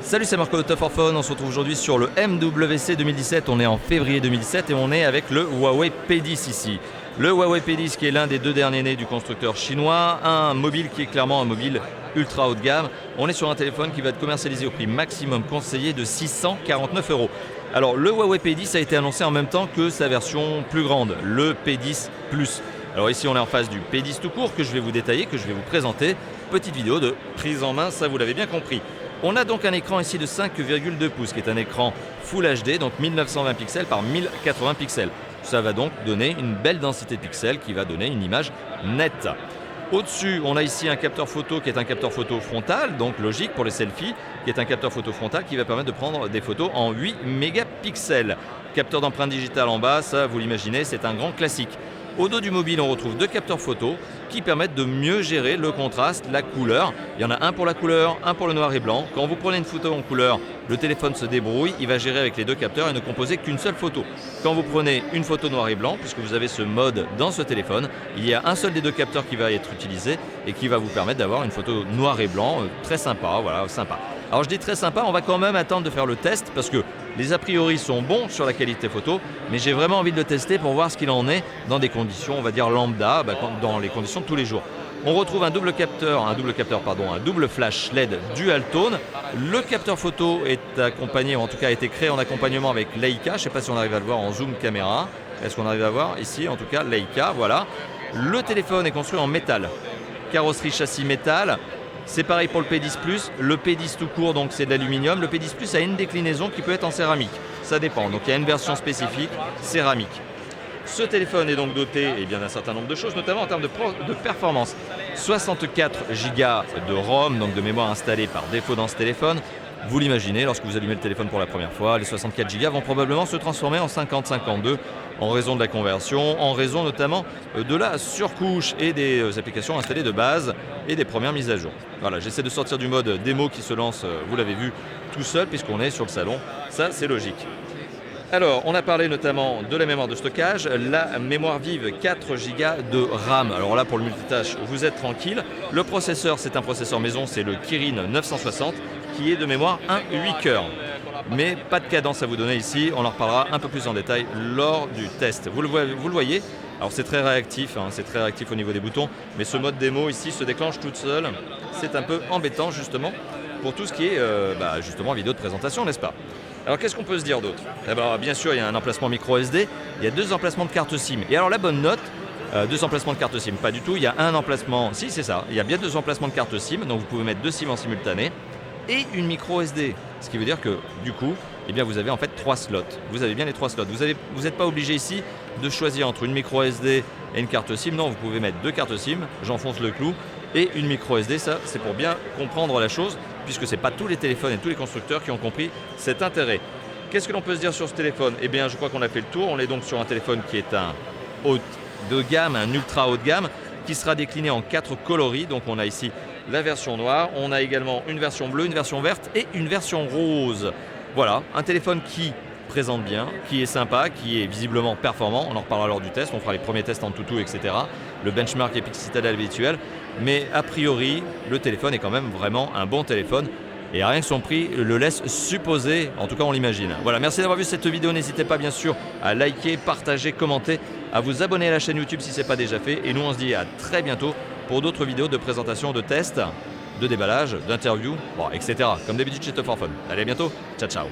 Salut, c'est Marco de Tough for Phone. On se retrouve aujourd'hui sur le MWC 2017. On est en février 2017 et on est avec le Huawei P10 ici. Le Huawei P10 qui est l'un des deux derniers nés du constructeur chinois, un mobile qui est clairement un mobile ultra haut de gamme. On est sur un téléphone qui va être commercialisé au prix maximum conseillé de 649 €. Alors le Huawei P10 a été annoncé en même temps que sa version plus grande, le P10 Plus. Alors ici on est en face du P10 tout court que je vais vous détailler, que je vais vous présenter. Petite vidéo de prise en main, ça vous l'avez bien compris. On a donc un écran ici de 5,2 pouces qui est un écran Full HD, donc 1920 pixels par 1080 pixels. Ça va donc donner une belle densité de pixels qui va donner une image nette. Au-dessus, on a ici un capteur photo qui est un capteur photo frontal, donc logique pour les selfies, qui est un capteur photo frontal qui va permettre de prendre des photos en 8 mégapixels. Capteur d'empreinte digitale en bas, ça vous l'imaginez, c'est un grand classique. Au dos du mobile, on retrouve deux capteurs photo qui permettent de mieux gérer le contraste, la couleur. Il y en a un pour la couleur, un pour le noir et blanc. Quand vous prenez une photo en couleur, le téléphone se débrouille, il va gérer avec les deux capteurs et ne composer qu'une seule photo. Quand vous prenez une photo noir et blanc, puisque vous avez ce mode dans ce téléphone, il y a un seul des deux capteurs qui va être utilisé et qui va vous permettre d'avoir une photo noir et blanc très sympa, voilà, sympa. Alors je dis très sympa, on va quand même attendre de faire le test parce que les a priori sont bons sur la qualité photo, mais j'ai vraiment envie de le tester pour voir ce qu'il en est dans des conditions, on va dire lambda, dans les conditions de tous les jours. On retrouve un double flash LED dual tone. Le capteur photo est accompagné, ou en tout cas a été créé en accompagnement avec Leica. Je ne sais pas si on arrive à le voir en zoom caméra. Est-ce qu'on arrive à voir ici, en tout cas Leica, voilà. Le téléphone est construit en métal, carrosserie châssis métal. C'est pareil pour le P10 Plus, le P10 tout court donc c'est de l'aluminium, le P10 Plus a une déclinaison qui peut être en céramique, ça dépend, donc il y a une version spécifique céramique. Ce téléphone est donc doté d'un certain nombre de choses, notamment en termes de performance. 64 Go de ROM, donc de mémoire installée par défaut dans ce téléphone. Vous l'imaginez, lorsque vous allumez le téléphone pour la première fois, les 64 Go vont probablement se transformer en 50-52 en raison de la conversion, en raison notamment de la surcouche et des applications installées de base et des premières mises à jour. Voilà, j'essaie de sortir du mode démo qui se lance, vous l'avez vu, tout seul puisqu'on est sur le salon. Ça, c'est logique. Alors, on a parlé notamment de la mémoire de stockage, la mémoire vive 4 Go de RAM. Alors là, pour le multitâche, vous êtes tranquille. Le processeur, c'est un processeur maison, c'est le Kirin 960 qui est de mémoire 1,8 cœurs. Mais pas de cadence à vous donner ici, on en reparlera un peu plus en détail lors du test. Vous le voyez, alors c'est très réactif, c'est très réactif au niveau des boutons, mais ce mode démo ici se déclenche toute seule. C'est un peu embêtant justement pour tout ce qui est justement vidéo de présentation, n'est-ce pas? Alors qu'est-ce qu'on peut se dire d'autre? Bien sûr, il y a un emplacement micro SD, il y a deux emplacements de carte SIM. Et alors la bonne note, deux emplacements de carte SIM, pas du tout, il y a un emplacement, si c'est ça, il y a bien deux emplacements de carte SIM, donc vous pouvez mettre deux SIM en simultané, et une micro SD. Ce qui veut dire que du coup, vous avez en fait 3 slots. Vous avez bien les 3 slots. Vous n'êtes pas obligé ici de choisir entre une micro SD et une carte SIM. Non, vous pouvez mettre deux cartes SIM, j'enfonce le clou, et une micro SD. Ça, c'est pour bien comprendre la chose, puisque ce n'est pas tous les téléphones et tous les constructeurs qui ont compris cet intérêt. Qu'est-ce que l'on peut se dire sur ce téléphone? Je crois qu'on a fait le tour. On est donc sur un téléphone qui est un haut de gamme, un ultra haut de gamme, qui sera décliné en 4 coloris. Donc on a ici la version noire, on a également une version bleue, une version verte et une version rose. Voilà, un téléphone qui présente bien, qui est sympa, qui est visiblement performant. On en reparlera lors du test, on fera les premiers tests en toutou, etc. Le benchmark Epic Citadel habituel. Mais a priori, le téléphone est quand même vraiment un bon téléphone. Et rien que son prix le laisse supposer, en tout cas on l'imagine. Voilà, merci d'avoir vu cette vidéo. N'hésitez pas bien sûr à liker, partager, commenter, à vous abonner à la chaîne YouTube si ce n'est pas déjà fait. Et nous on se dit à très bientôt pour d'autres vidéos de présentation, de tests, de déballage, d'interviews, etc. Comme d'habitude chez Tough for Phone. Allez, à bientôt. Ciao, ciao.